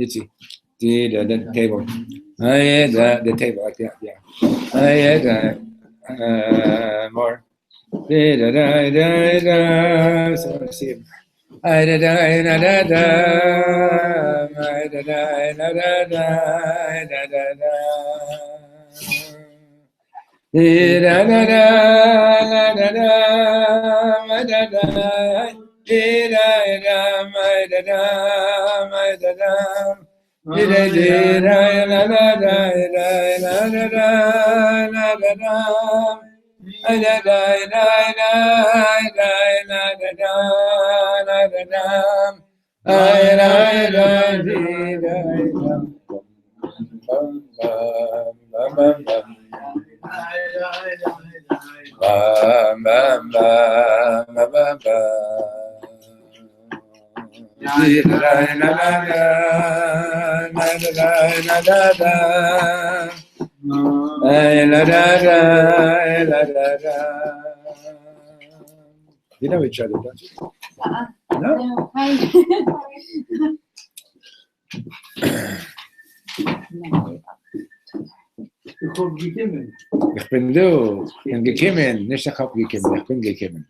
Itzy. The table. The table like that. Yeah. More. So let's see. You know each other, don't you? No. Ich bin du, ich bin gekommen, nicht ich hab gekommen, ich bin gekommen.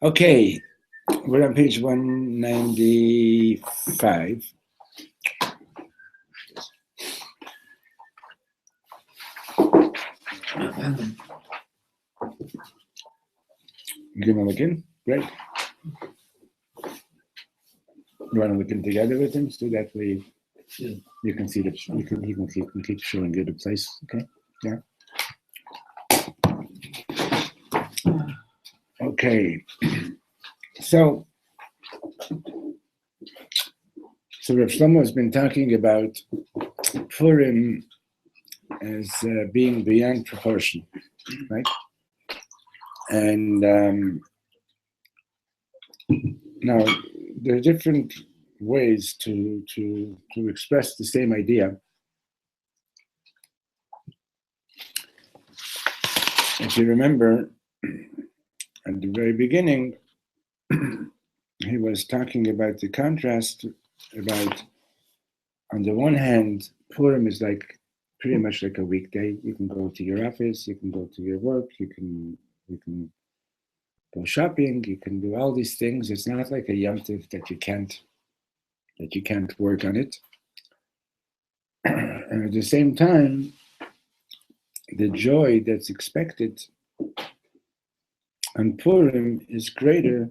Okay, we're on page 195. You gonna look in? Great. You want to look in together with him so that way you can see the he can keep showing you the place. Okay. Yeah. Okay. So Reb Shlomo has been talking about Purim as being beyond proportion, right? And now there are different ways to express the same idea. If you remember, at the very beginning, he was talking about the contrast about, on the one hand, Purim is like pretty much like a weekday. You can go to your office, you can go to your work, you can go shopping, you can do all these things. It's not like a Yom Tov that you can't work on it. And at the same time, the joy that's expected on Purim is greater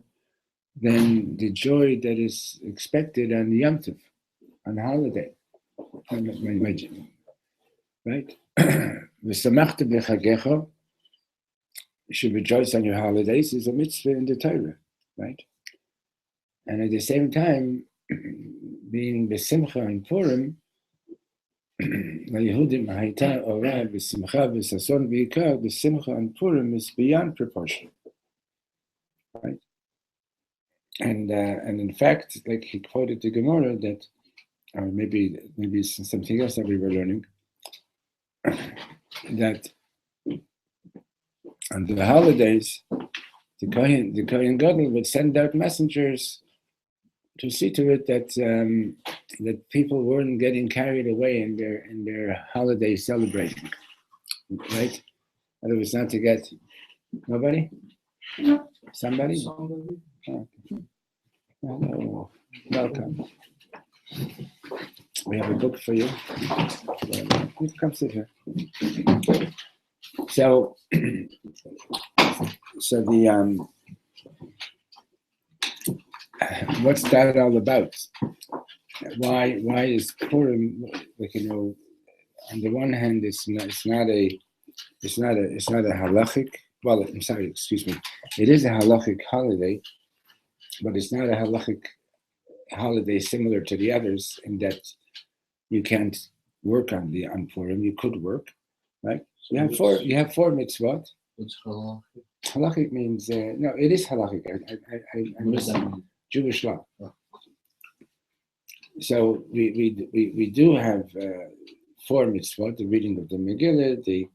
than the joy that is expected on Yom Tov, on holiday. Right? V'samachta b'chagecha should rejoice on your holidays is a mitzvah in the Torah, right? And at the same time, being besimcha and Purim, LaYehudim hayta ora besimcha v'sason v'ikar, besimcha and Purim is beyond proportion, right? And in fact, like he quoted the Gemara that, or maybe it's something else that we were learning, that on the holidays, the Kohen Gadol would send out messengers to see to it that that people weren't getting carried away in their holiday celebrating, right? That it was not to get nobody, somebody. Oh. Hello, welcome. We have a book for you. Come sit here. So the what's that all about? Why is Purim, like, on the one hand it's not a halachic, well, I'm sorry, excuse me, it is a halachic holiday, but it's not a halachic holiday similar to the others in that you can't work on Purim. You could work, right? So you have four mitzvot. What's halachic? Halachic means no, it is halachic. I'm Jewish law. Oh. So we do have four mitzvot: the reading of the Megillah, the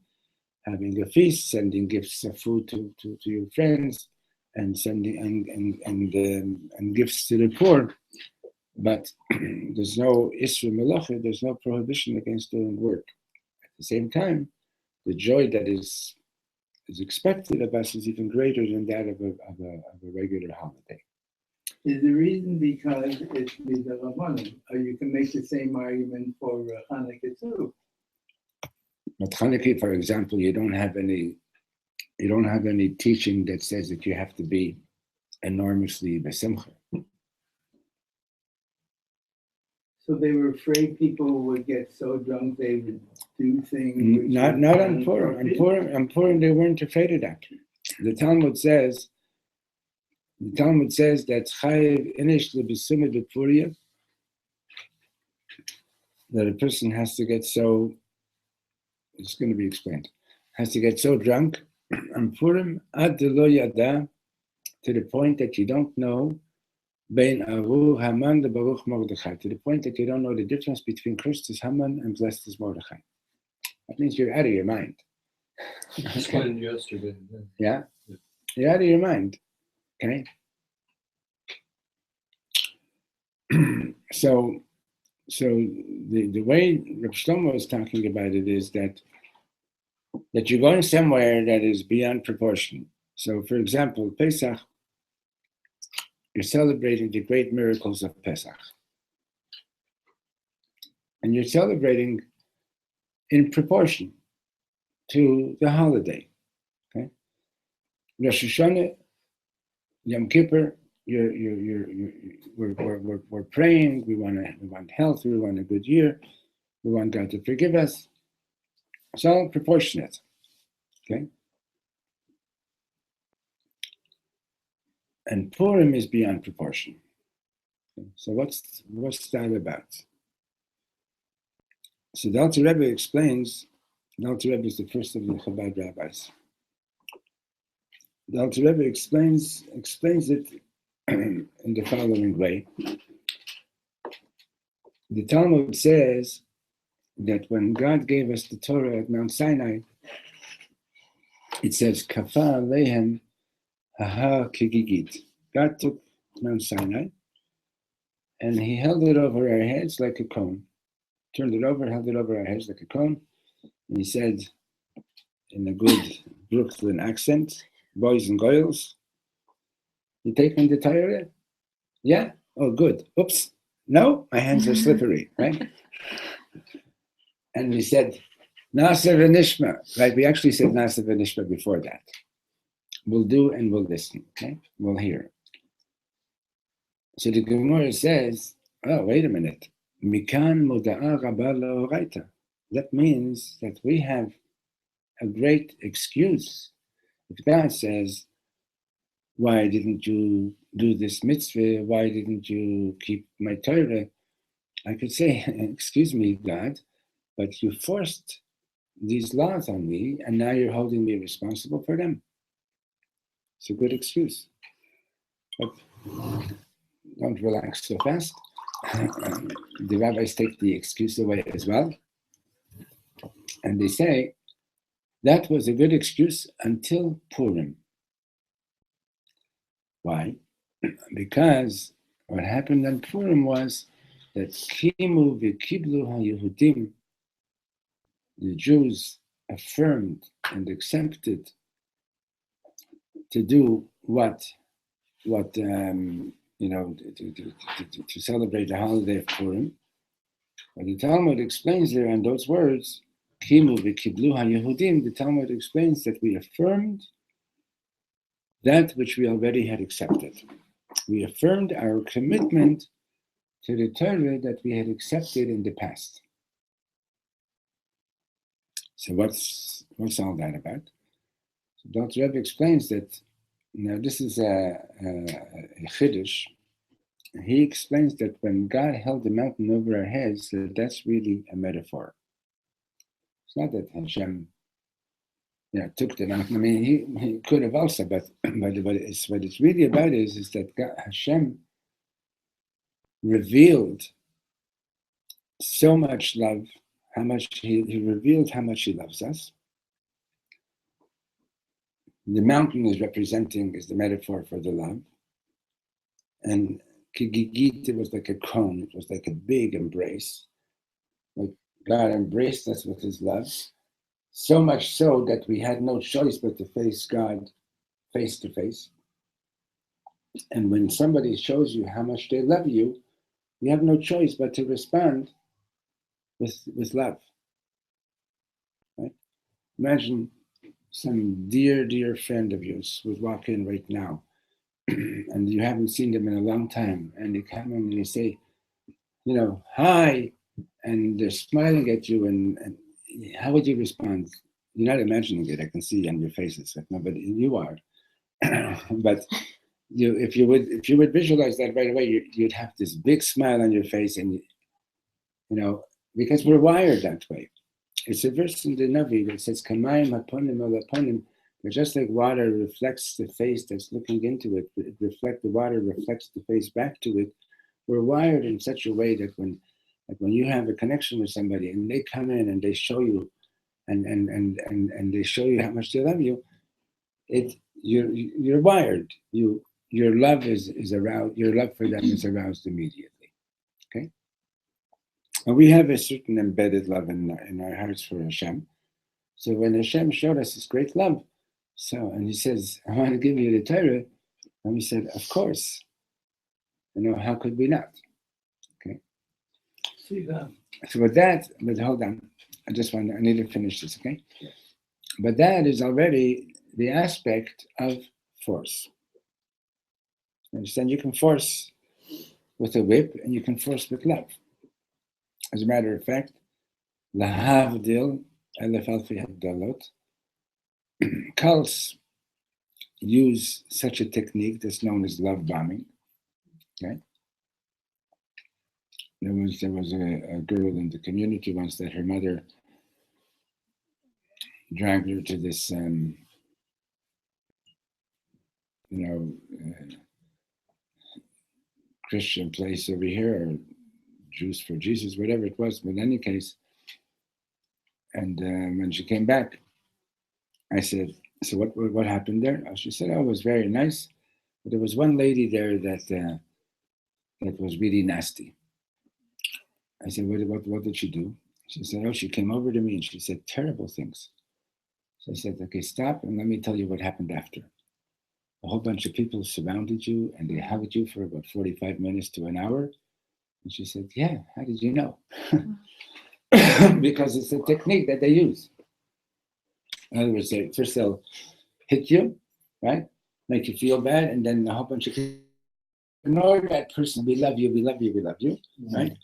having a feast, sending gifts of food to your friends, and sending and gifts to the poor. But there's no isra melacha, there's no prohibition against doing work. At the same time, the joy that is expected of us is even greater than that of a regular holiday. Is the reason because it's the Rabbanim, or you can make the same argument for Hanukkah too. But Hanukkah, for example, you don't have any teaching that says that you have to be enormously besimcha. So they were afraid people would get so drunk they would do things. Not on Purim. On Purim, they weren't afraid of that. The Talmud says that chayev inish lebesumah b'Purim, that a person has to get so. It's going to be explained. Has to get so drunk on Purim ad lo yada, to the point that you don't know bein aru Haman the Baruch Mordechai, to the point that you don't know the difference between cursed is Haman and blessed is Mordechai. That means you're out of your mind. Explained yesterday. Yeah, you're out of your mind. Okay. So the way Reb Shlomo is talking about it is that you're going somewhere that is beyond proportion. So, for example, Pesach, you're celebrating the great miracles of Pesach. And you're celebrating in proportion to the holiday. Okay? Rosh Hashanah, Yom Kippur, we're praying, we want health, we want a good year, we want God to forgive us. It's all proportionate. Okay? And Purim is beyond proportion. Okay? So what's that about? So the Alter Rebbe explains, the Alter Rebbe is the first of the Chabad rabbis. The Alter Rebbe explains it in the following way. The Talmud says that when God gave us the Torah at Mount Sinai, it says, Kafa Alehem Haha Kigigit. God took Mount Sinai and he held it over our heads like a cone. Turned it over, held it over our heads like a cone. And he said, in a good Brooklyn accent, boys and girls, you taking the Torah? Yeah? Oh, good. Oops. No, my hands are slippery, right? And we said, Nasa v'nishma, right? We actually said Nasa v'nishma before that. We'll do and we'll listen, okay? We'll hear. So the Gemara says, oh, wait a minute. Mikan moda'a rabba la'oraita. That means that we have a great excuse If God says, why didn't you do this mitzvah? Why didn't you keep my Torah? I could say, excuse me, God, but you forced these laws on me, and now you're holding me responsible for them. It's a good excuse. But don't relax so fast. The rabbis take the excuse away as well. And they say, that was a good excuse until Purim. Why? Because what happened on Purim was that Kimu v'kiblu ha-Yehudim, the Jews affirmed and accepted to do what to celebrate the holiday of Purim. But the Talmud explains there in those words, Kimu v'kiblu ha-Yehudim, the Talmud explains that we affirmed that which we already had accepted. We affirmed our commitment to the Torah that we had accepted in the past. So what's all that about? So Dr. Rebbe explains that, this is a chiddush. He explains that when God held the mountain over our heads, that's really a metaphor. It's not that Hashem took the mountain. I mean, he could have also, but what it's really about is that Hashem revealed so much love, how much he revealed how much he loves us. The mountain is the metaphor for the love. And Kigigit, it was like a cone, it was like a big embrace. Like God embraced us with his love, so much so that we had no choice but to face God face to face. And when somebody shows you how much they love you, you have no choice but to respond with love. Right? Imagine some dear friend of yours would walk in right now, and you haven't seen them in a long time, and they come in and they say, hi, and they're smiling at you, and how would you respond? You're not imagining it, I can see on your faces, but no, but you are. But if you would visualize that right away, you'd have this big smile on your face, and because we're wired that way. It's a verse in the Navi that says, "Kamayim haponim al haponim." Just like water reflects the face that's looking into it, the water reflects the face back to it. We're wired in such a way that when you have a connection with somebody and they come in and they show you, and they show you how much they love you, you're wired. Your love is aroused. Your love for them is aroused immediately. Okay. And we have a certain embedded love in our hearts for Hashem. So when Hashem showed us His great love, and He says, "I want to give you the Torah," and we said, "Of course." How could we not? Okay. So with that, but hold on, I need to finish this. Okay. Yeah. But that is already the aspect of force. Understand? You can force with a whip, and you can force with love. As a matter of fact, lahavdil elef alfi havdalot, cults use such a technique that's known as love bombing. Okay? There was a girl in the community once that her mother dragged her to this, Christian place over here, or Jews for Jesus, whatever it was. But in any case, and when she came back, I said, "So what happened there?" She said, "Oh, it was very nice, but there was one lady there that was really nasty." I said, "What did she do?" She said, "Oh, she came over to me and she said terrible things." So I said, "Okay, stop and let me tell you what happened after. A whole bunch of people surrounded you and they hugged you for about 45 minutes to an hour." And she said, "Yeah, how did you know?" Because it's a technique that they use. In other words, first they'll hit you, right? Make you feel bad, and then a whole bunch of people ignore that person. We love you, we love you, we love you, right?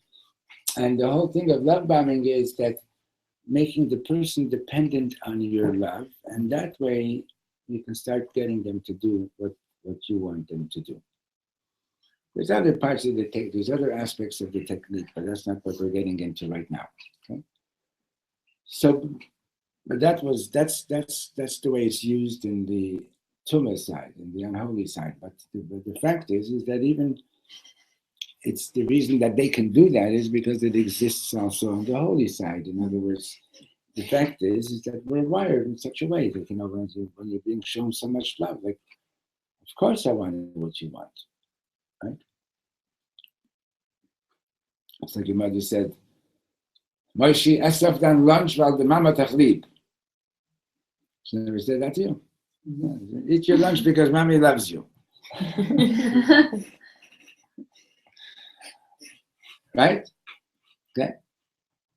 And the whole thing of love bombing is that making the person dependent on your love, and that way you can start getting them to do what you want them to do. There's other parts of the there's other aspects of the technique, but that's not what we're getting into right now. Okay. So, but that's the way it's used in the tumah side, in the unholy side. But the fact is that even it's the reason that they can do that is because it exists also on the holy side. In other words, the fact is that we're wired in such a way that, when you're being shown so much love, like, of course I want what you want, right? It's like your mother said, Moshe, esaf dan lunch while the mama tachlib. She never said that to you. Eat your lunch because mommy loves you. Right? Okay.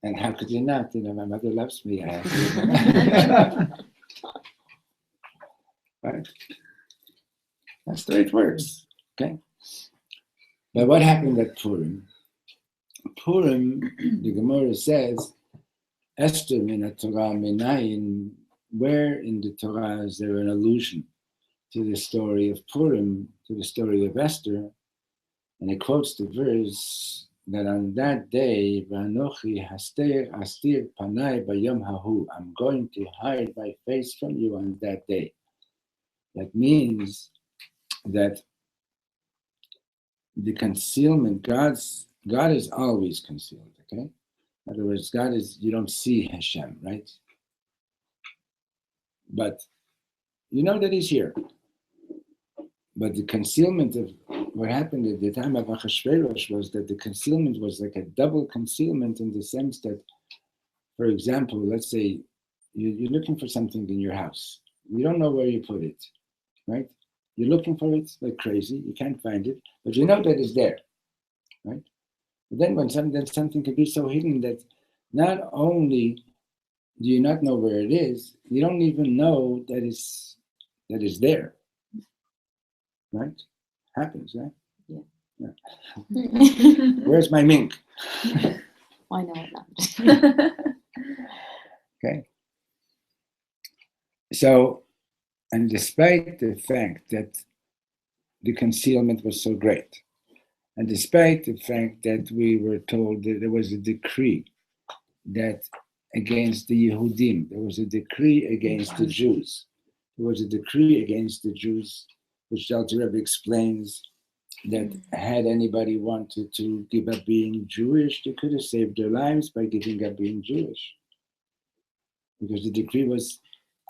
And how could you not? My mother loves me. I have to. Right? That's the way it works. Okay. But what happened at Purim? Purim, the Gemara says, Esther min Torah minayin. Where in the Torah is there an allusion to the story of Purim, to the story of Esther? And it quotes the verse that on that day, Vanochi hastir panai bayom hahu. I'm going to hide my face from you on that day. That means that the concealment, God is always concealed, okay? In other words, God is, you don't see Hashem, right? But you know that he's here. But the concealment of what happened at the time of Achashverosh was that the concealment was like a double concealment in the sense that, for example, let's say you're looking for something in your house. You don't know where you put it, right? You're looking for it like crazy. You can't find it, but you know that it's there, right? But then when something can be so hidden that not only do you not know where it is, you don't even know that it's there, right? Happens, right? Yeah. Where's my mink? Why not? Okay. So, and despite the fact that the concealment was so great, and despite the fact that we were told that there was a decree that against the Yehudim, there was a decree against the Jews. There was a decree against the Jews, which the Alter Rebbe explains that had anybody wanted to give up being Jewish, they could have saved their lives by giving up being Jewish. Because the decree was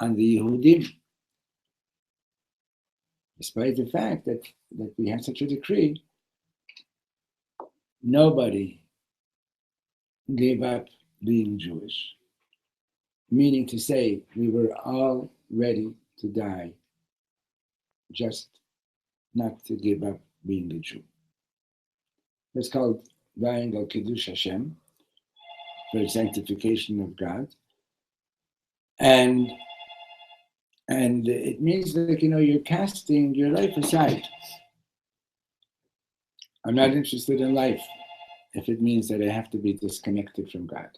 on the Yehudim. Despite the fact that we had such a decree, nobody gave up being Jewish. Meaning to say, we were all ready to die, just not to give up being a Jew. It's called dying al Kiddush Hashem, for the sanctification of God. And it means that, you're casting your life aside. I'm not interested in life if it means that I have to be disconnected from God.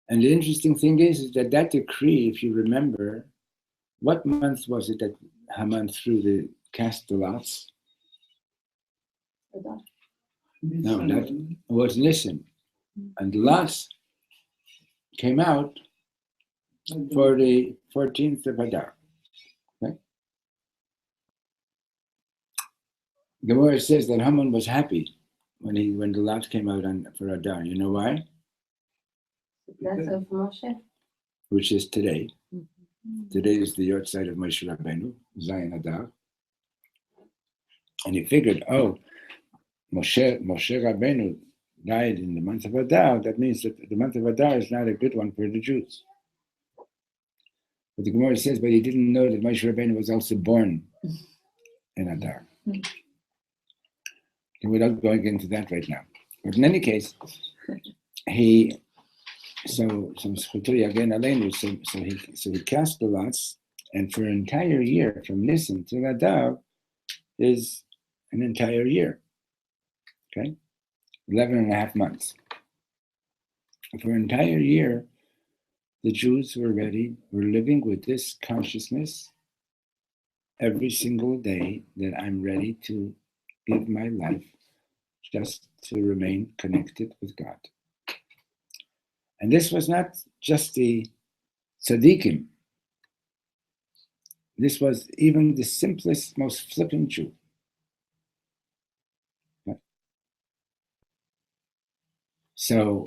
And the interesting thing is that decree, if you remember, what month was it that Haman threw the cast the lots? No, that was Nisan. And the lots came out for the 14th of Adar. Okay? The Gemara says that Haman was happy when the lot came out for Adar. You know why? That's of Moshe. Which is today. Today is the Yortzeit of Moshe Rabbeinu, Zayin Adar. And he figured, Moshe Rabbeinu died in the month of Adar. That means that the month of Adar is not a good one for the Jews. But the Gemara says, but he didn't know that Moshe Rabbeinu was also born in Adar. And we're not going into that right now. But in any case, so he cast the lots, and for an entire year, from Nisan to Adar, is an entire year. Okay? 11 and a half months. For an entire year, the Jews were living with this consciousness every single day that I'm ready to give my life just to remain connected with God. And this was not just the tzaddikim. This was even the simplest, most flippant Jew. So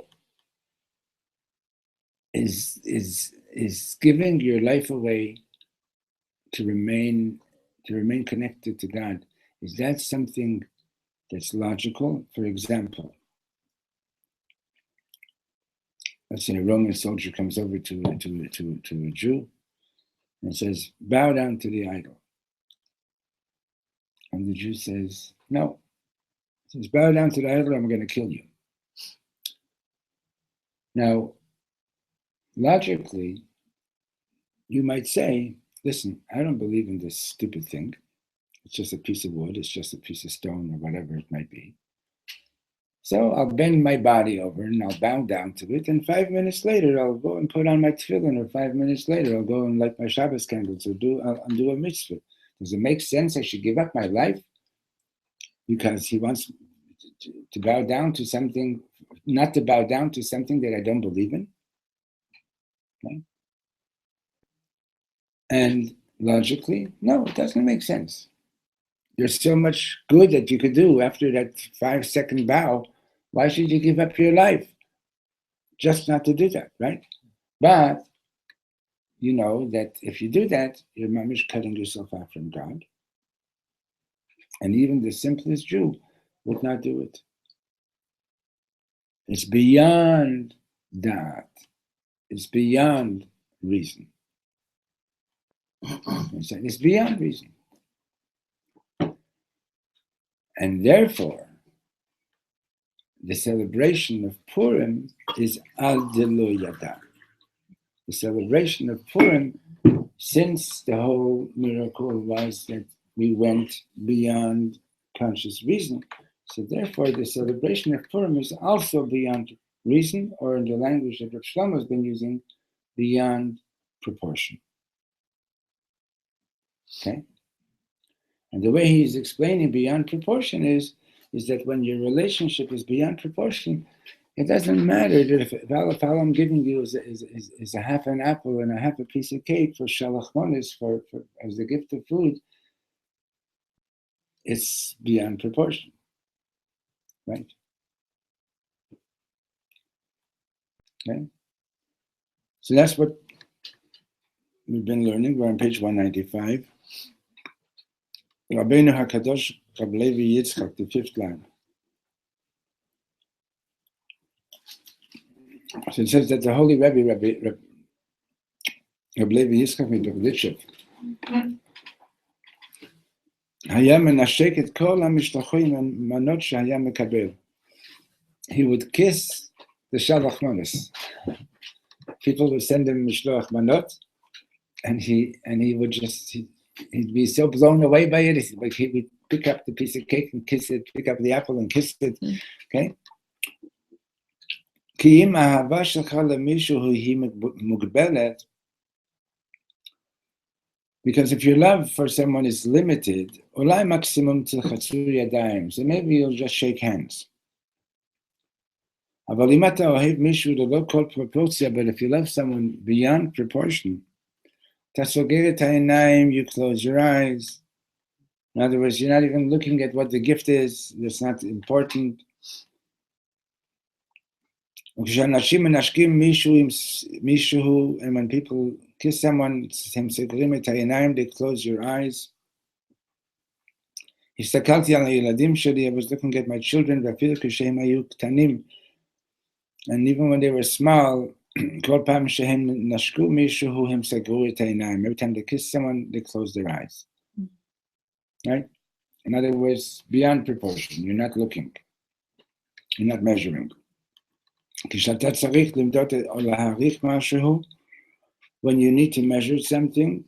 is giving your life away to remain connected to God, is that something that's logical? For example, let's say a Roman soldier comes over to a Jew and says, bow down to the idol. And the Jew says, no. He says, bow down to the idol, I'm going to kill you. Now, logically, you might say, listen, I don't believe in this stupid thing. It's just a piece of wood, it's just a piece of stone or whatever it might be. So I'll bend my body over and I'll bow down to it, and 5 minutes later I'll go and put on my tefillin, or 5 minutes later I'll go and light my Shabbos candles, or I'll do a mitzvah. Does it make sense I should give up my life because he wants to bow down to something, not to bow down to something that I don't believe in? Okay. And logically, no, it doesn't make sense. There's so much good that you could do after that 5-second bow. Why should you give up your life? Just not to do that, right? But you know that if you do that, you're mamish cutting yourself out from God. And even the simplest Jew would not do it. It's beyond that. It's beyond reason. It's beyond reason. And therefore, the celebration of Purim is al delo yada. The celebration of Purim, since the whole miracle was that we went beyond conscious reason, so therefore the celebration of Purim is also beyond reason, or in the language that Reb Shlomo has been using, beyond proportion. Okay? And the way he's explaining beyond proportion is that when your relationship is beyond proportion, it doesn't matter that if all I'm giving you is a half an apple and a half a piece of cake for shalach manos, for as a gift of food, it's beyond proportion, right? Okay. So that's what we've been learning. We're on page 195. Rabbeinu HaKadosh Reb Levi Yitzchak, the 5th line. So it says that the holy Rebbe, Reb Levi Yitzchak Midovlichev, היה מנשק את כל המשלוחים והמנות שהיה מקבל. He would kiss the shalach manos. People would send him mishloach manot, and he would just he'd be so blown away by it. Like he would pick up the piece of cake and kiss it, pick up the apple and kiss it. Okay. כי אם האהבה שלך למישהו היא מוגבלת, because if your love for someone is limited, אולי מקסימום תלחצו ידיים, so maybe you'll just shake hands. אבל אם אתה אוהב מישהו ללא כל פרופורציה, but if you love someone beyond proportion, אתה סוגר את העיניים, you close your eyes. In other words, you're not even looking at what the gift is, it's not important. וכשאנשים מנשקים מישהו, and when people kiss someone, הם סוגרים את העיניים, they close your eyes. הסתכלתי על הילדים שלי, I was looking at my children, ואפילו כשהם היו קטנים, and even when they were small, כל פעם שהם נשקו מישהו, הם סגרו את העיניים. Every time they kiss someone, they close their eyes. Right? In other words, beyond proportion, you're not looking, you're not measuring. כשאתה צריך למדוד או להעריך משהו, when you need to measure something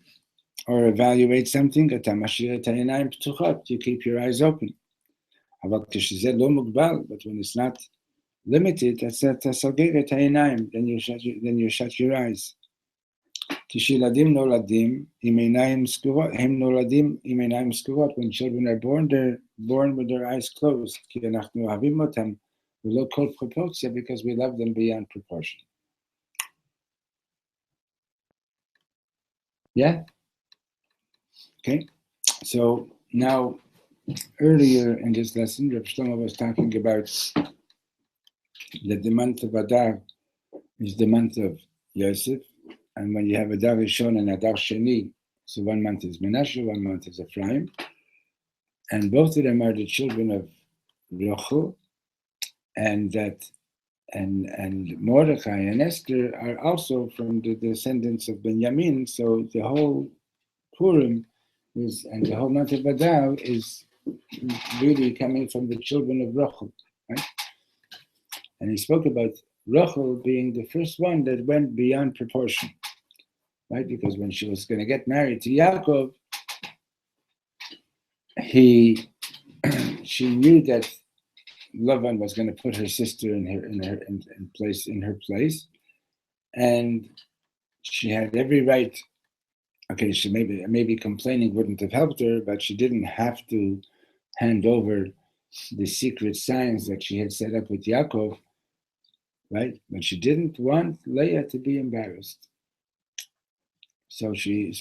or evaluate something, אתה משאיר את העיניים פתוחות, you keep your eyes open. אבל כשזה לא מוגבל, but when it's not limited, then you shut your eyes. כשילדים נולדים עם עיניים סגורות, הם נולדים עם עיניים סגורות. When children are born, they're born with their eyes closed. כי אנחנו אוהבים אותם ללא כל פרופורציה, because we love them beyond proportion. Yeah? Okay. So now, earlier in this lesson, Reb Shlomo was talking about that the month of Adar is the month of Yosef. And when you have Adar Rishon and Adar Sheni, so one month is Menashe, one month is Ephraim. And both of them are the children of Rachel, and Mordechai and Esther are also from the descendants of Benjamin. So the whole Purim and the whole month of Adar is really coming from the children of Rachel, right? And he spoke about Rachel being the first one that went beyond proportion, right? Because when she was going to get married to Yaakov, she knew that Lavan was going to put her sister in her place, and she had every right. Okay, she maybe complaining wouldn't have helped her, but she didn't have to hand over the secret signs that she had set up with Yaakov, right? But she didn't want Leah to be embarrassed. So she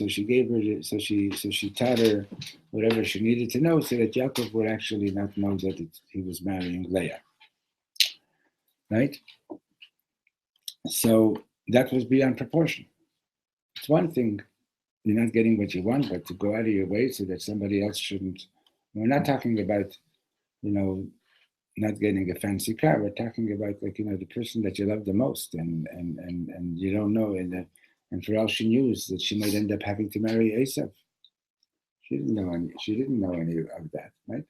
taught her whatever she needed to know, so that Yaakov would actually not know that he was marrying Leah, right? So that was beyond proportion. It's one thing, you're not getting what you want, but to go out of your way so that somebody else shouldn't. We're not talking about, not getting a fancy car. We're talking about, like, the person that you love the most, and you don't know, and for all she knew is that she might end up having to marry Esav. She didn't know any of that, right?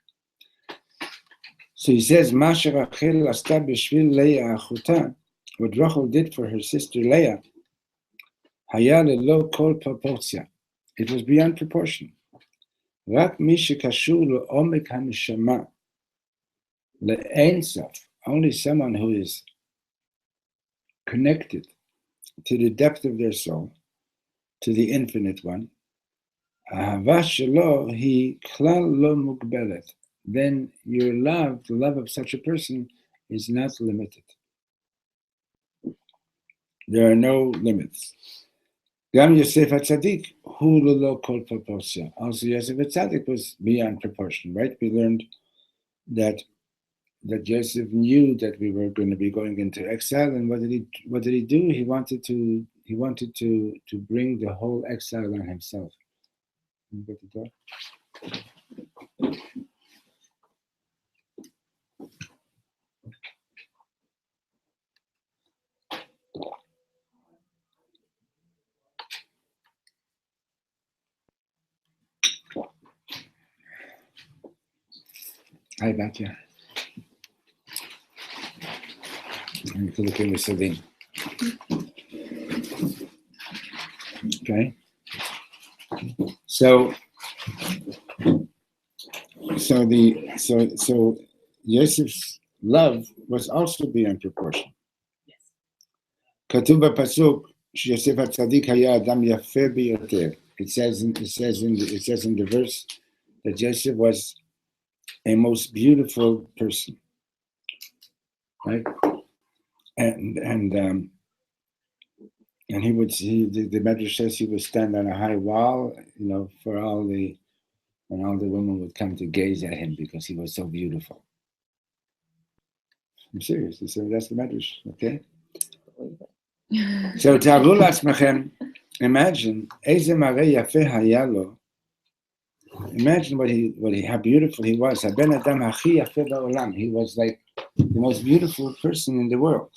So he says, "Masha Rachel asta b'shvil Leah achuta," what Rachel did for her sister Leah, haya lelo kol proportia. It was beyond proportion. Rak mi shekashur le'omek haneshama le'ein sof. Only someone who is connected to the depth of their soul, to the infinite one, ahava shelo hi klal lo mugbelet. Then your love, the love of such a person, is not limited. There are no limits. Gam Yosef HaTzadik, hu lelo kol proportia. Also, Yosef HaTzadik was beyond proportion, right? We learned that Joseph knew that we were going to be going into exile, and what did he do? He wanted to bring the whole exile on himself. Can you get the door? Hi, back here. And you can look in the Salim. Okay. So Yosef's love was also beyond proportion. כתוב בפסוק שיוסף הצדיק היה אדם יפה ביותר. It says in the verse that Joseph was a most beautiful person, right? And the Medrash says he would stand on a high wall, for all the women would come to gaze at him because he was so beautiful. I'm serious. So that's the Medrash, okay? So תארו לעצמכם, imagine איזה מראה יפה היה לו. Imagine how beautiful he was. הבן אדם הכי יפה בעולם. He was like the most beautiful person in the world.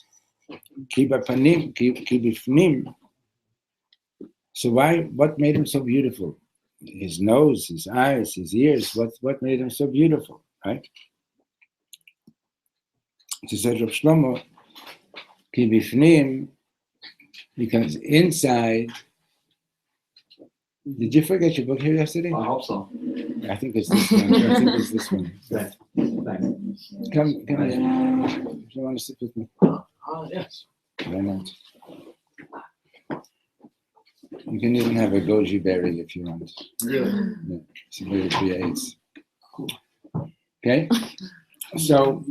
כי בפנים, כי בפנים. So what made him so beautiful? His nose, his eyes, his ears. What made him so beautiful, right? It says Reb Shlomo, כי בפנים, because inside Did you forget your book here yesterday? I hope so. I think it's this one. I think it's this one. Right. Thanks. Come here. If you want to sit with me. Yes. Why not? You can even have a goji berry if you want. Really? Yeah, see what it creates. Okay? So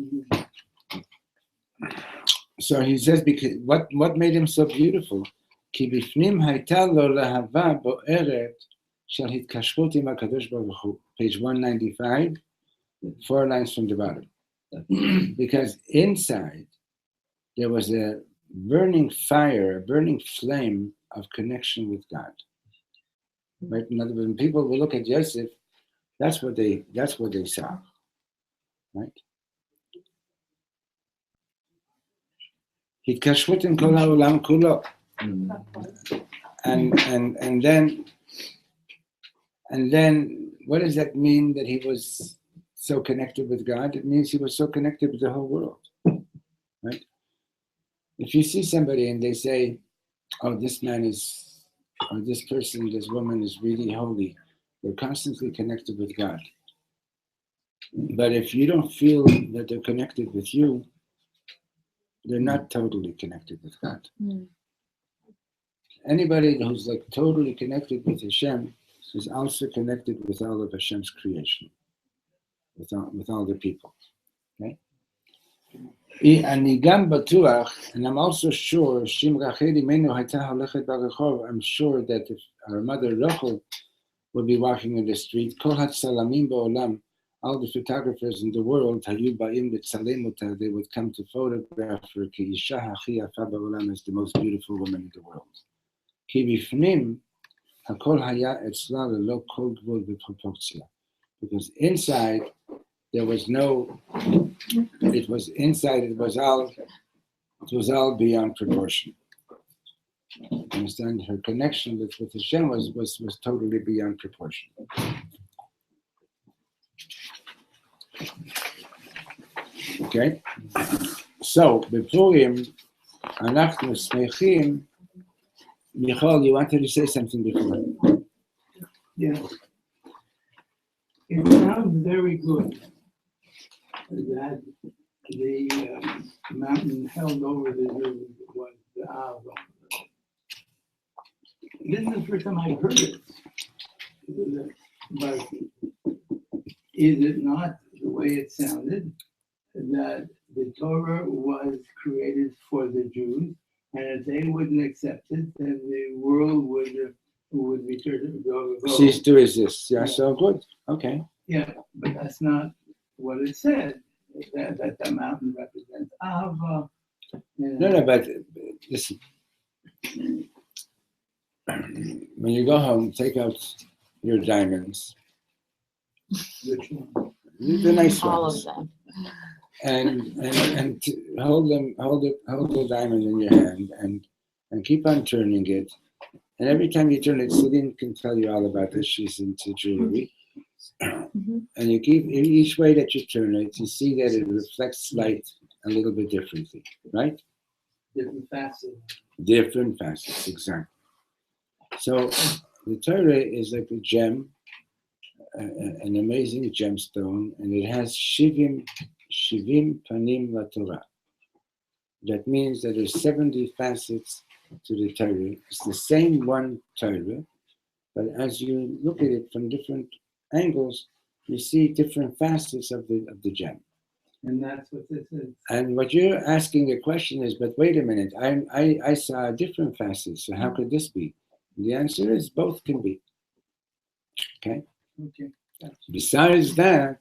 he says, because what made him so beautiful? כי בפנים הייתה לו להבה בוערת של התקשרות עם הקדוש ברוך הוא. Page 195, 4 lines from the bottom. Because inside there was a burning fire, a burning flame of connection with God. Right? In other words, when people will look at Yosef, that's what they saw. Right? התקשרות עם כל העולם כולו. And then what does that mean that he was so connected with God? It means he was so connected with the whole world. Right? If you see somebody and they say, oh, this man is, or this person, this woman is really holy, they're constantly connected with God. But if you don't feel that they're connected with you, they're not totally connected with God. Anybody who's like totally connected with Hashem is also connected with all of Hashem's creation, with all the people. Okay? And I'm also sure, I'm sure that if our mother Rachel would be walking in the street, all the photographers in the world, they would come to photograph her as the most beautiful woman in the world. Because inside there was no, it was all beyond proportion. Understand? Her connection with Hashem was totally beyond proportion. Okay? So, Purim, אנחנו שמחים. Michal, you wanted to say something before. Yeah. It sounds very good that the mountain held over the river was the Ava. This is the first time I've heard it. But is it not the way it sounded that the Torah was created for the Jews, and if they wouldn't accept it, then the world would be turned to go. Cease to resist. Yeah, so good. Okay. Yeah, but that's not what it said. That the mountain represents Ava. No, but listen. When you go home, take out your diamonds. Which one? The nice All ones. of them. And hold the diamond in your hand and keep on turning it. And every time you turn it, Celine can tell you all about this. She's into jewelry. Mm-hmm. And you keep, each way that you turn it, you see that it reflects light a little bit differently, right? Different facets. Different facets, exactly. So the Torah is like a gem, an amazing gemstone, and it has shivim panim la Torah. That means that there's 70 facets to the Torah. It's the same one Torah, but as you look at it from different angles, you see different facets of the gem. And that's what this is. And what you're asking the question is, but wait a minute, I saw different facets, so how could this be? The answer is both can be. Okay? Okay. Besides that,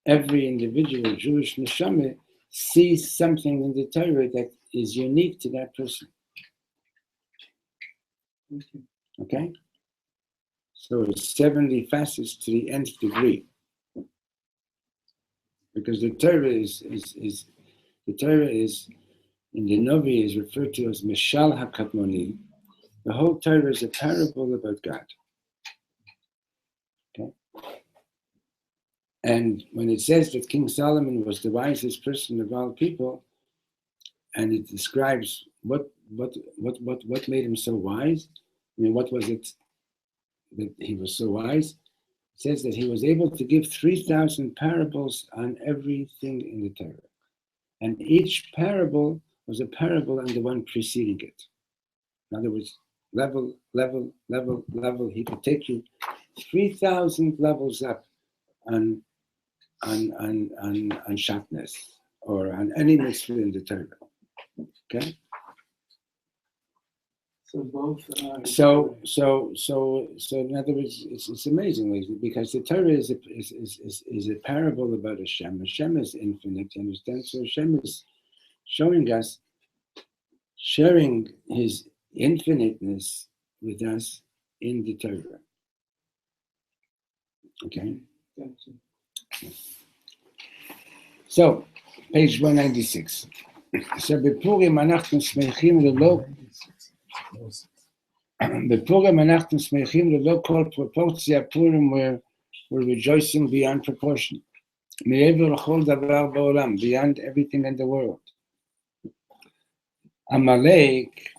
every individual Jewish neshama sees something in the Torah that is unique to that person. Okay? So it's 70 facets to the nth degree. Because the Torah is in the Novi is referred to as Mishal HaKatmoni. The whole Torah is a parable about God. Okay? And when it says that King Solomon was the wisest person of all people, and it describes what made him so wise, I mean, what was it that he was so wise. It says that he was able to give 3,000 parables on everything in the Torah. And each parable was a parable and the one preceding it. In other words, level. He could take you 3,000 levels up on shatnez or on any mitzvah in the Torah. Okay. So both. So in other words, it's amazing because the Torah is a parable about Hashem. Hashem is infinite, you understand? So Hashem is showing us, sharing His infiniteness with us in the Torah. Okay. So, page 196. So בפורים אנחנו שמחים ללא כל פרופורציה. Purim we're rejoicing beyond proportion. מעבר לכל דבר בעולם, beyond everything in the world. Amalek,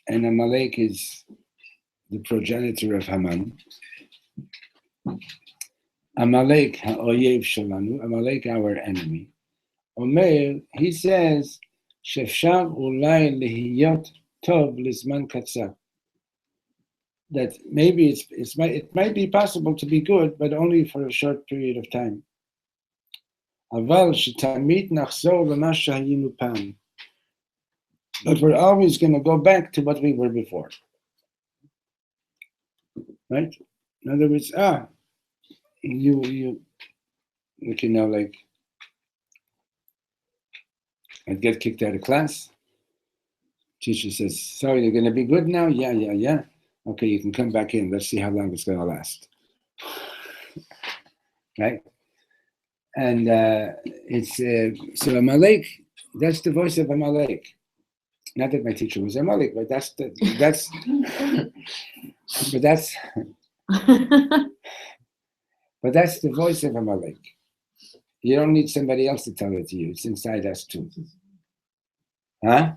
and Amalek is the progenitor of Haman. Amalek ha'oyev shalanu, Amalek our enemy. Omer, he says, she'efshar ulai lehiyot tov lizman katzar. That maybe it might be possible to be good, but only for a short period of time. Aval shetamid nachzor lema shehayinu pam. But we're always going to go back to what we were before. Right? In other words, you know, like, I'd get kicked out of class. Teacher says, so you're going to be good now? Yeah. Okay, you can come back in. Let's see how long it's going to last. Right? And so Amalek, that's the voice of Amalek. Not that my teacher was Amalek, but that's but that's the voice of Amalek. You don't need somebody else to tell it to you. It's inside us too. Huh?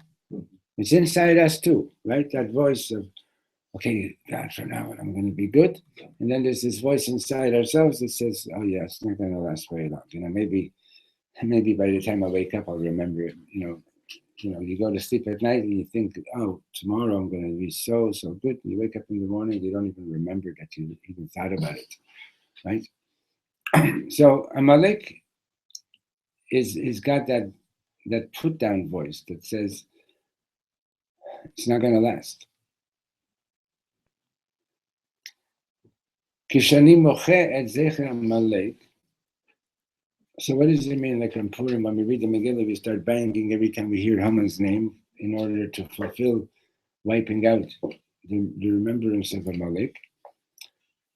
It's inside us too, right? That voice of, okay, God, from now on I'm going to be good. And then there's this voice inside ourselves that says, oh yeah, it's not going to last very long. You know, maybe by the time I wake up, I'll remember it. You know, you go to sleep at night and you think, oh, tomorrow I'm going to be so good. And you wake up in the morning, you don't even remember that you even thought about it, right? So Amalek is got that put down voice that says it's not going to last. Kishani moche et zecher Amalek. So what does it mean? Like on Purim, when we read the Megillah, we start banging every time we hear Haman's name in order to fulfill wiping out the remembrance of Amalek.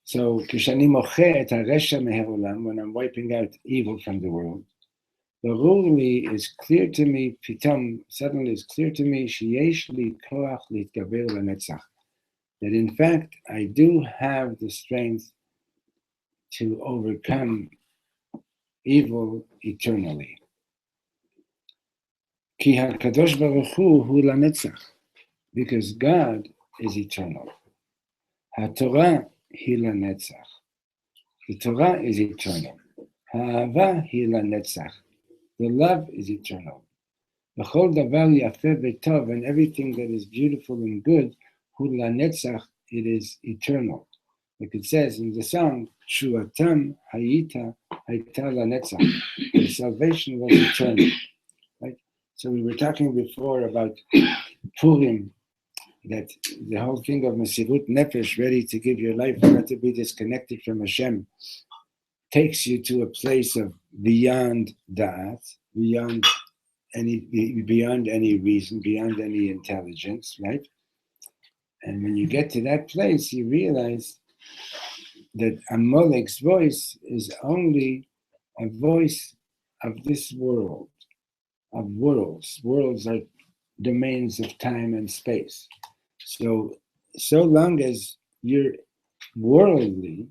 So Kishani moche et haresha me'olam, when I'm wiping out evil from the world. The Ruli is clear to me, Pitam, suddenly it's clear to me, Sheyesh li koach litgaber lanetzach, that in fact I do have the strength to overcome evil eternally. Ki hakadosh baruch hu lanetzach, because God is eternal. HaTorah hi lanetzach, the Torah is eternal. Ha'ava hi lanetzach, the love is eternal. B'chol davar yafeh v'tov, and everything that is beautiful and good, hu lanetzach, it is eternal. Like it says in the song, Shuatam hayita hayta lanetzach, the salvation was eternal. Right? So we were talking before about Purim, that the whole thing of Mesirut Nefesh, ready to give your life, not to be disconnected from Hashem, takes you to a place of beyond da'at, beyond any reason, beyond any intelligence, right? And when you get to that place, you realize that Amalek's voice is only a voice of this world, of worlds. Worlds are domains of time and space. So long as you're worldly,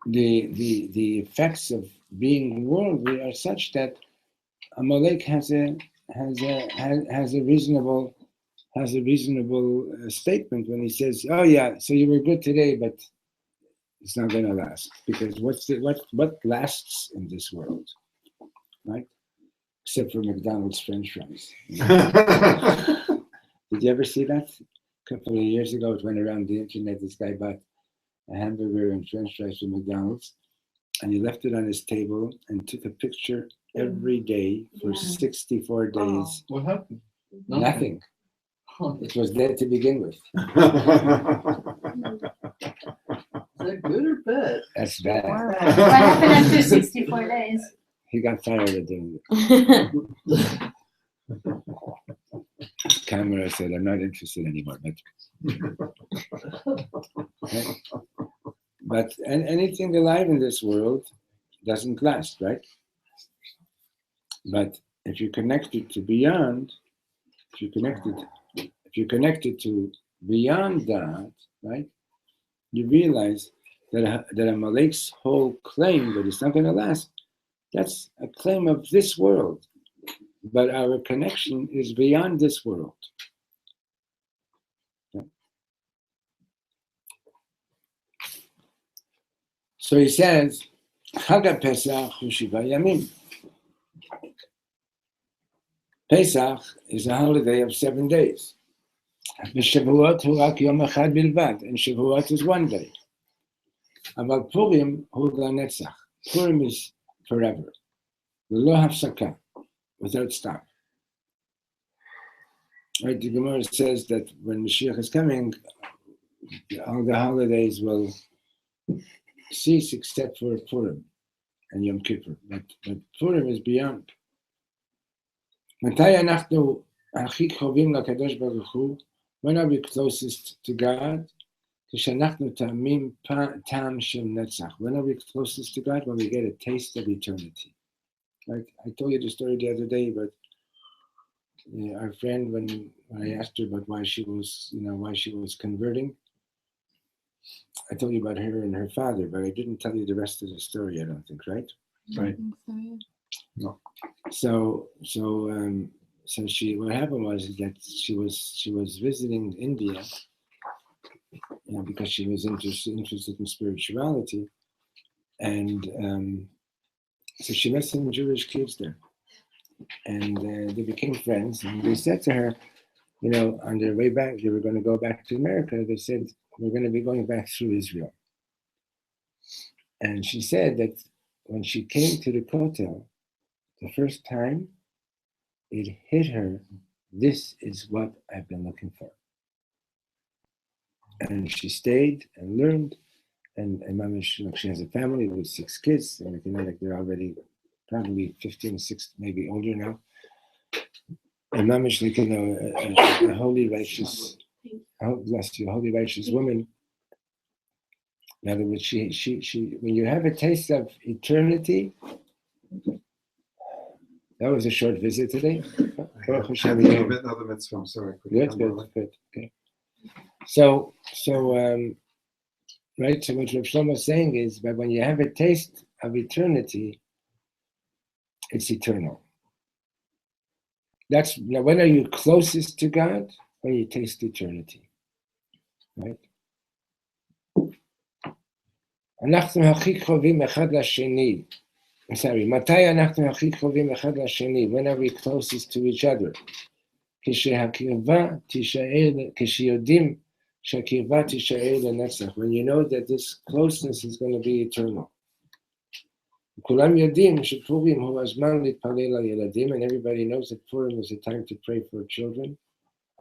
the effects of being worldly are such that Amalek has a reasonable has a reasonable statement when he says, "Oh yeah, so you were good today, but it's not going to last because what lasts in this world, right? Except for McDonald's French fries." Did you ever see that? A couple of years ago, it went around the internet. This guy bought a hamburger and French fries from McDonald's, and he left it on his table and took a picture every day for 64 days. What happened? Nothing. Oh, It was there to begin with. is that good or bad? That's bad. What happened after 64 days? He got tired of doing it. Camera said, "I'm not interested anymore." But anything alive in this world doesn't last, right? But if you're connected to beyond, if you're connected to beyond that, right? You realize that a Malek's whole claim that it's not going to last, that's a claim of this world. But our connection is beyond this world. Okay. So he says, Chag Pesach hu Shiva Yamim. Pesach is a holiday of 7 days. V'Shavuot hu rak yom echad bilvad, and Shavuot is 1 day. Aval Purim hu lanetzach. Purim is forever. V'lo hafsaka, without stop. Right, the Gemara says that when Mashiach is coming, all the holidays will cease except for Purim and Yom Kippur. But Purim is beyond. Matai anachnu הכי קרובים לקדוש ברוך הוא, when are we closest to God? כשאנחנו טעמים טעם של נצח. When are we closest to God? When we get a taste of eternity. Right? I told you the story the other day, but our friend, when I asked her about why she was converting, I told you about her and her father, but I didn't tell you the rest of the story, I don't think, right? Right. No. So she, what happened was that she was visiting India, because she was interested in spirituality, and so she met some Jewish kids there, and they became friends. And they said to her, on their way back, they were going to go back to America. They said, "We're going to be going back through Israel." And she said that when she came to the Kotel, the first time, it hit her, this is what I've been looking for. And she stayed and learned, and she has a family with 6 kids, and they're already probably 15, 6, maybe older now. And Mamish, a holy righteous, holy righteous woman. In other words, she when you have a taste of eternity. That was a short visit today. Another mitzvah, I'm sorry. Good. Okay. So right. So what Reb Shlomo is saying is that when you have a taste of eternity, it's eternal. That's now. When are you closest to God? When you taste eternity, right? אנחנו הכי קרובים אחד לשני. Sorry, מתי אנחנו הכי קרובים אחד לשני? When are we closest to each other? כשהקרבה תישאר, כשיודעים שהקרבה תישאר לנצח. When you know that this closeness is going to be eternal. כולם יודעים שפורים הוא הזמן להתפלל על ילדים, and everybody knows that Purim is a time to pray for children.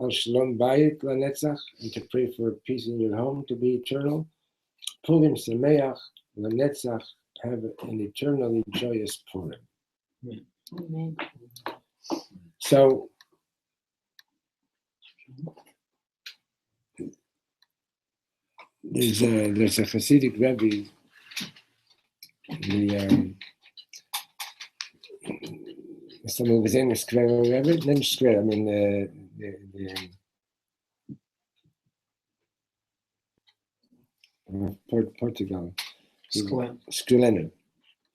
על שלום בית לנצח, and to pray for peace in your home to be eternal. Purim Sameach Lanetzach, have an eternally joyous Purim. Amen. So, there's a Hasidic Rebbe, someone who was in the square Rebbe, then square, I mean Portugal. Skulene.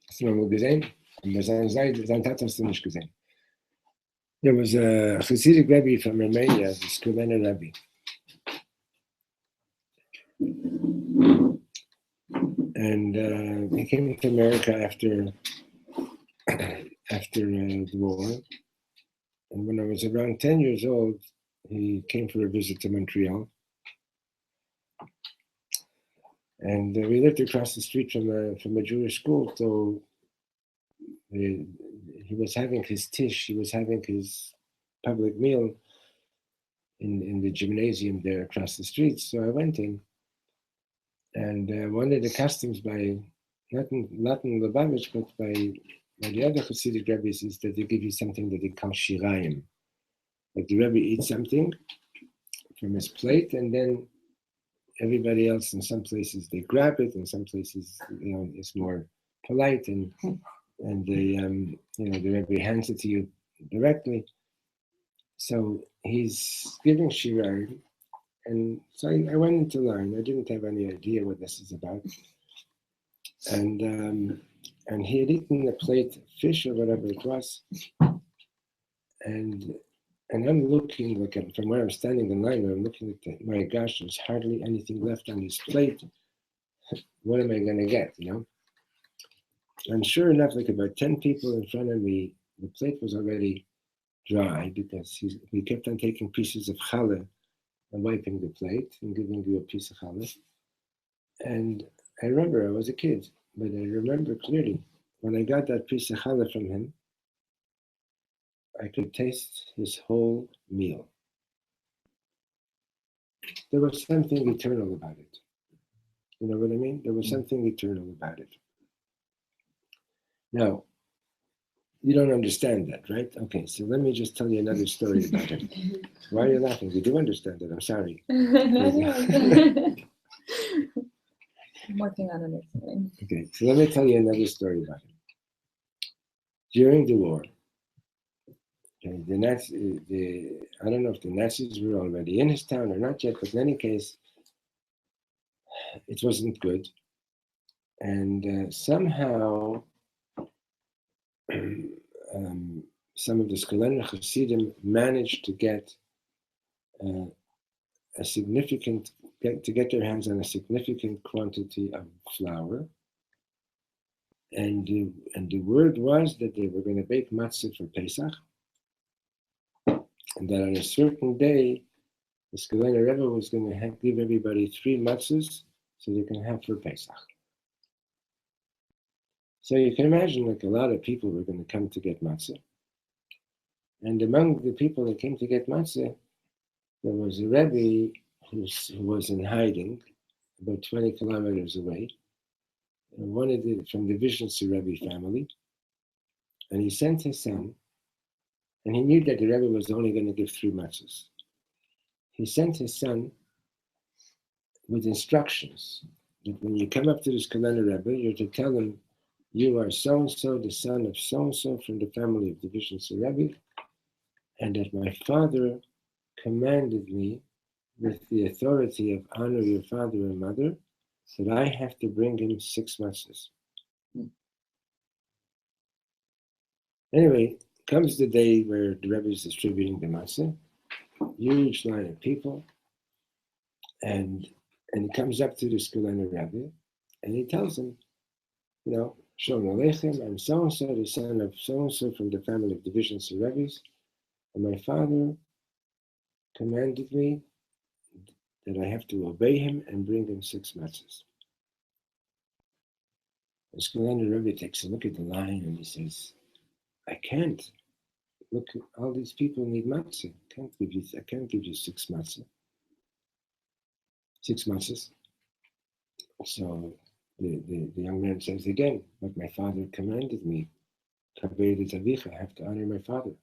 Hast du mal gesehen? Und sein Tat hast du nicht gesehen. There was a Hasidic Rebbe from Romania, the Skulena Rebbe. And he came to America after the war. And when I was around 10 years old, he came for a visit to Montreal. And we lived across the street from a Jewish school, so he was having his tish, he was having his public meal in the gymnasium there across the street. So I went in, and one of the customs by not in Lubavitch, but by the other Hasidic rabbis is that they give you something that they call shirayim. Like the Rebbe eats something from his plate, and then everybody else in some places they grab it, in some places it's more polite, and they the Rebbe hands it to you directly. So he's giving shirayim, and so I went into line. I didn't have any idea what this is about, and he had eaten a plate of fish or whatever it was, and I'm looking, from where I'm standing in line, I'm looking at my gosh, there's hardly anything left on his plate. What am I going to get, And sure enough, like about 10 people in front of me, the plate was already dry because he kept on taking pieces of challah and wiping the plate and giving you a piece of challah. And I remember I was a kid, but I remember clearly when I got that piece of challah from him, I could taste his whole meal. There was something eternal about it. You know what I mean? There was something eternal about it. Now, you don't understand that, right? Okay, so let me just tell you another story about it. Why are you laughing? You do understand it, I'm sorry. I'm working on understanding. Okay, so let me tell you another story about it. During the war, I don't know if the Nazis were already in his town or not yet, but in any case, it wasn't good. And somehow, some of the Skulena Hasidim managed to get their hands on a significant quantity of flour. And the word was that they were going to bake matzah for Pesach, and that on a certain day, the Skulena Rebbe was going to give everybody 3 matzahs so they can have for Pesach. So you can imagine, like, a lot of people were going to come to get matzah. And among the people that came to get matzah, there was a Rebbe who was in hiding about 20 kilometers away, from the Vishnu Rebbe family. And he sent his son, and he knew that the Rebbe was only going to give 3 matzahs. He sent his son with instructions that when you come up to this Skulena Rebbe, you're to tell him, you are so-and-so, the son of so-and-so from the family of the Vishnu Rebbe, and that my father commanded me with the authority of honor your father and mother, that I have to bring him 6 matzahs. Anyway, comes the day where the Rebbe is distributing the matzah, huge line of people, and he comes up to the Skulena Rebbe, and he tells him, Shalom Aleichem, I'm so-and-so, the son of so-and-so from the family of the Vishnu Rebbe's, and my father commanded me that I have to obey him and bring him 6 matzahs. The Skulena Rebbe takes a look at the line and he says, I can't. Look, all these people need matzah. I can't give you 6 matzah. 6 matzahs. So the young man says again, but my father commanded me, I have to honor my father.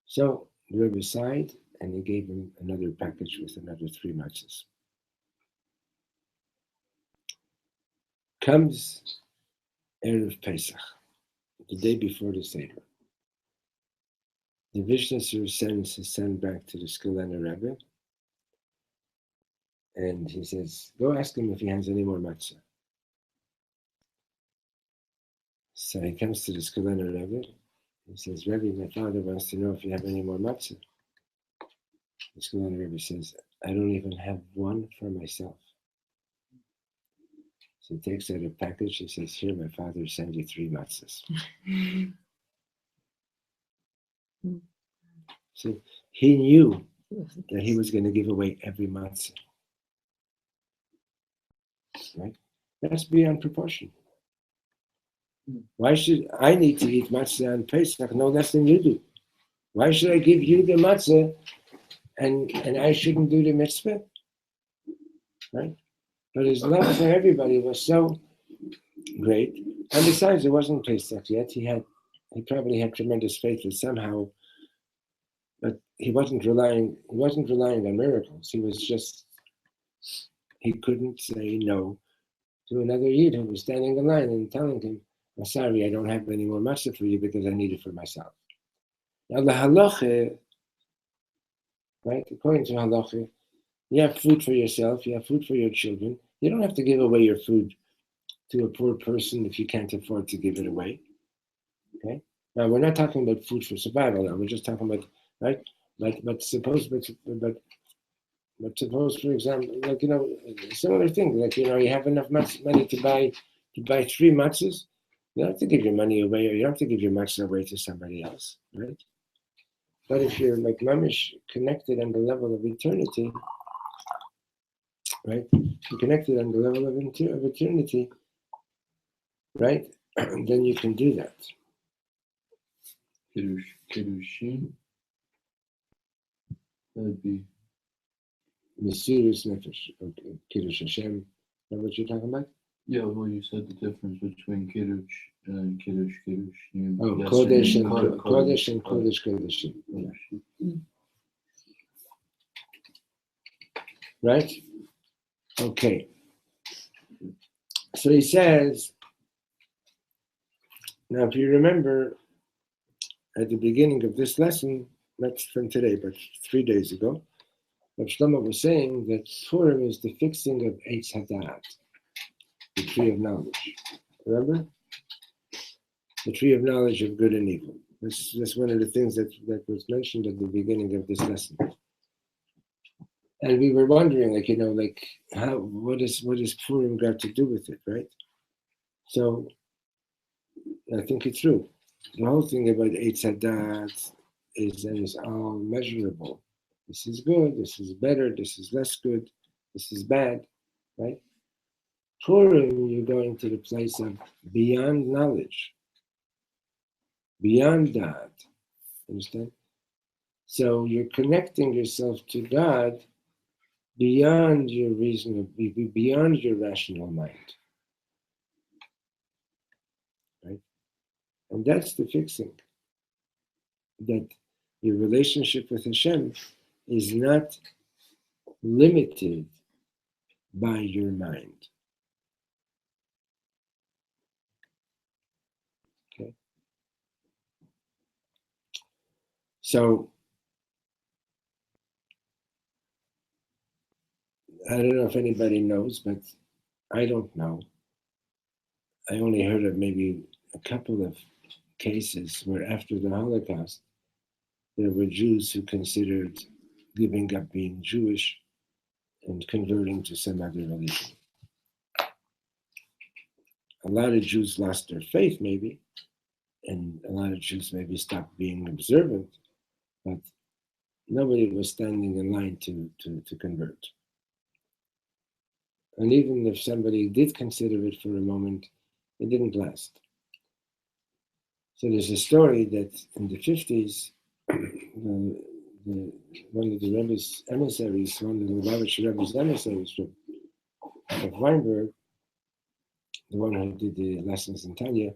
So the Rebbe sighed, and he gave him another package with another 3 matzahs. Comes Erev Pesach, the day before the Seder. The Vishnu sends his son back to the Skulena Rebbe, and he says, go ask him if he has any more matzah. So he comes to the Skulena Rebbe, He says, Rebbe, my father wants to know if you have any more matzah. The school owner Rebbe says, I don't even have one for myself. So he takes out a package. He says, here, my father sent you 3 matzahs. So he knew that he was going to give away every matzah. Right? That's beyond proportion. Why should I need to eat matzah on Pesach no less than you do? Why should I give you the matzah and I shouldn't do the mitzvah? Right? But his love for everybody was so great. And besides, it wasn't Pesach yet. He probably had tremendous faith that somehow, but he wasn't relying on miracles. He couldn't say no to another Yid who was standing in line and telling him, I'm sorry, I don't have any more matzah for you because I need it for myself. Now the halacha, right, according to halacha, you have food for yourself, you have food for your children. You don't have to give away your food to a poor person if you can't afford to give it away. Okay? Now we're not talking about food for survival now, we're just talking about, right? But suppose, for example, like, similar thing, like, you have enough money to buy 3 matzahs. You don't have to give your money away, or you don't have to give your matzah away to somebody else, right? But if you're like mamish connected on the level of eternity, right? You're connected on the level of eternity, right? Then you can do that. Kiddushin. That'd be Mesirus nefesh, Kiddush Hashem. Is that what you're talking about? yeah. Well, you said the difference between Kiddush and Kiddush. Oh, Kodesh and Kodesh. Yeah. Right? Okay. So he says, now if you remember at the beginning of this lesson, not from today, but 3 days ago, Reb Shlomo was saying that Purim is the fixing of Eitz Hadat, the tree of knowledge. Remember? The tree of knowledge of good and evil. That's one of the things that was mentioned at the beginning of this lesson. And we were wondering, what is Purim got to do with it, right? So I think it's true. The whole thing about Eitz Hadat is that it's all measurable. This is good, this is better, this is less good, this is bad, right? Purim, you're going to the place of beyond knowledge, beyond that. Understand? So you're connecting yourself to God beyond your reason, beyond your rational mind. Right? And that's the fixing. That your relationship with Hashem is not limited by your mind. Okay? So, I don't know if anybody knows, but I don't know. I only heard of maybe a couple of cases where after the Holocaust, there were Jews who considered giving up being Jewish and converting to some other religion. A lot of Jews lost their faith, maybe, and a lot of Jews maybe stopped being observant, but nobody was standing in line to convert. And even if somebody did consider it for a moment, it didn't last. So there's a story that in the 50s, one of the Rebbe's emissaries, one of the Lubavitch Rebbe's emissaries, of Weinberg, the one who did the lessons in Tanya,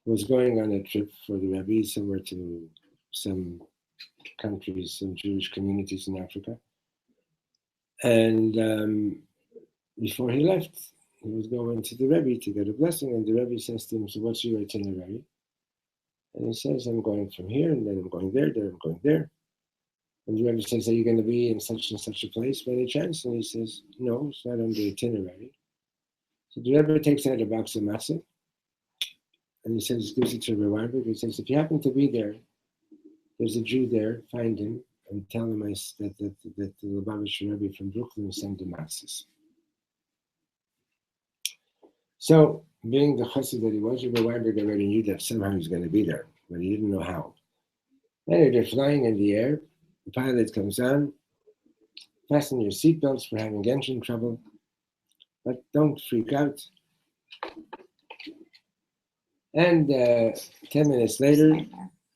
was going on a trip for the Rebbe somewhere to some countries, some Jewish communities in Africa. And before he left, he was going to the Rebbe to get a blessing, and the Rebbe says to him, so what's your itinerary? And he says, I'm going from here, and then I'm going there, I'm going there. And the Rebbe says, are you going to be in such and such a place by any chance? And he says, no, it's not on the itinerary. So the Rebbe takes out a box of matzah, and he says, gives it to Reb Weinberg. He says, if you happen to be there, there's a Jew there, find him and tell him that the Lubavitcher Rebbe from Brooklyn sent the matzahs. So, being the chassid that he was, Reb Weinberg already knew that somehow he was going to be there, but he didn't know how. Anyway, they're flying in the air. The pilot comes on. Fasten your seatbelts for having engine trouble, but don't freak out. And 10 minutes later,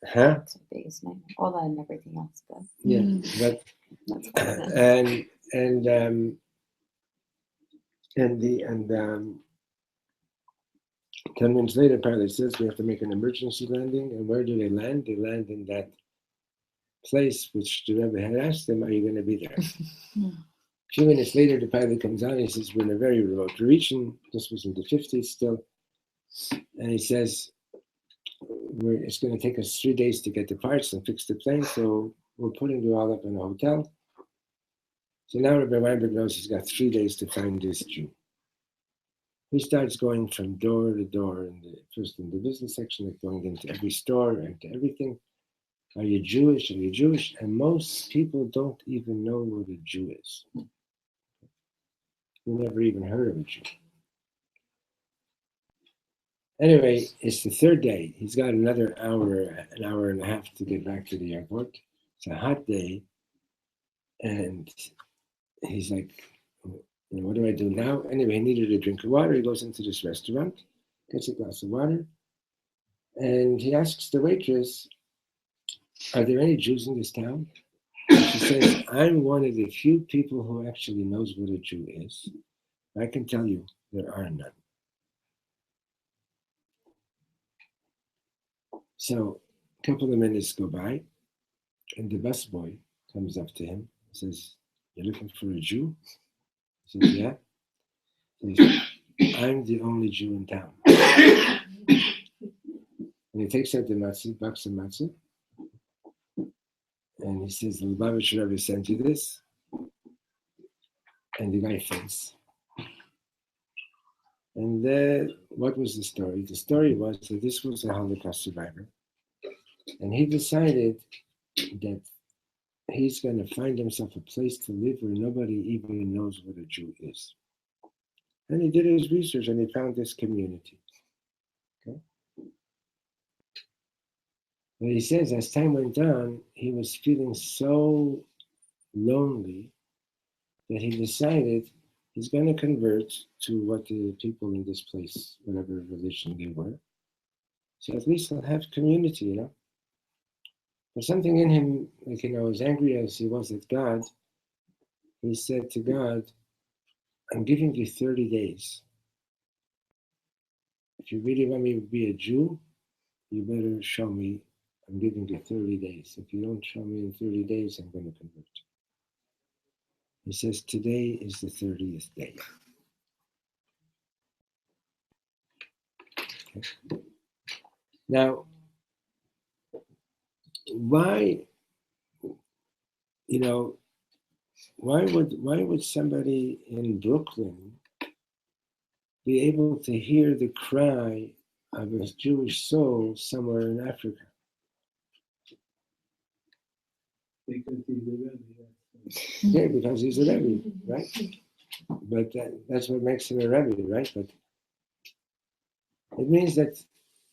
huh? It's the biggest nightmare. All that and everything else, but Yeah, but that's good. and 10 minutes later, pilot says we have to make an emergency landing. And where do they land? They land in that place which the Rebbe had asked them, are you going to be there? A few minutes later, the pilot comes on. He says, we're in a very remote region. This was in the 50s still. And he says, it's going to take us 3 days to get the parts and fix the plane. So we're putting you all up in a hotel. So now Rabbi Weinberg knows he's got 3 days to find this Jew. He starts going from door to door, first in the business section, like going into every store and to everything. Are you Jewish? Are you Jewish? And most people don't even know what a Jew is. We never even heard of a Jew. Anyway, it's the third day. He's got an hour and a half to get back to the airport. It's a hot day. And he's like, what do I do now? Anyway, he needed a drink of water. He goes into this restaurant, gets a glass of water, and he asks the waitress, are there any Jews in this town? And she says, I'm one of the few people who actually knows what a Jew is. I can tell you, there are none. So a couple of minutes go by, and the busboy comes up to him and says, you're looking for a Jew? He says, yeah. He says, I'm the only Jew in town. And he takes out the matzah, box of matzah, and he says, the Lubavitcher Rebbe sent you this. And the guy faints. And what was the story? The story was that this was a Holocaust survivor. And he decided that he's going to find himself a place to live where nobody even knows what a Jew is. And he did his research and he found this community. Okay? And he says, as time went on, he was feeling so lonely that he decided he's going to convert to what the people in this place, whatever religion they were. So at least he'll have community, But something in him, as angry as he was at God, he said to God, I'm giving you 30 days. If you really want me to be a Jew, you better show me. I'm giving you 30 days. If you don't show me in 30 days, I'm going to convert. He says, today is the 30th day. Okay. Now, why would somebody in Brooklyn be able to hear the cry of a Jewish soul somewhere in Africa? Because he's a Rebbe. Yeah, because he's a Rebbe, right? But that's what makes him a Rebbe, right? But it means that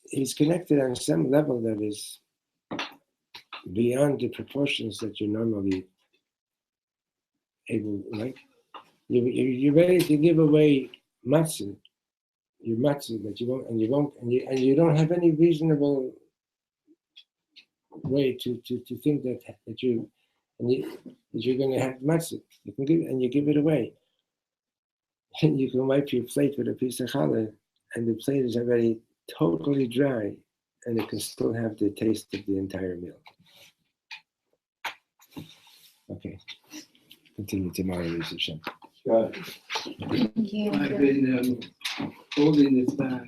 he's connected on some level that is beyond the proportions that you're normally able, right? You're ready to give away matzah, your matzah that you you don't have any reasonable way to think that you're going to have matzah. You can give and you give it away. And you can wipe your plate with a piece of challah, and the plate is already totally dry, and it can still have the taste of the entire meal. Okay, continue tomorrow, Lisa Shem. I've been holding this back.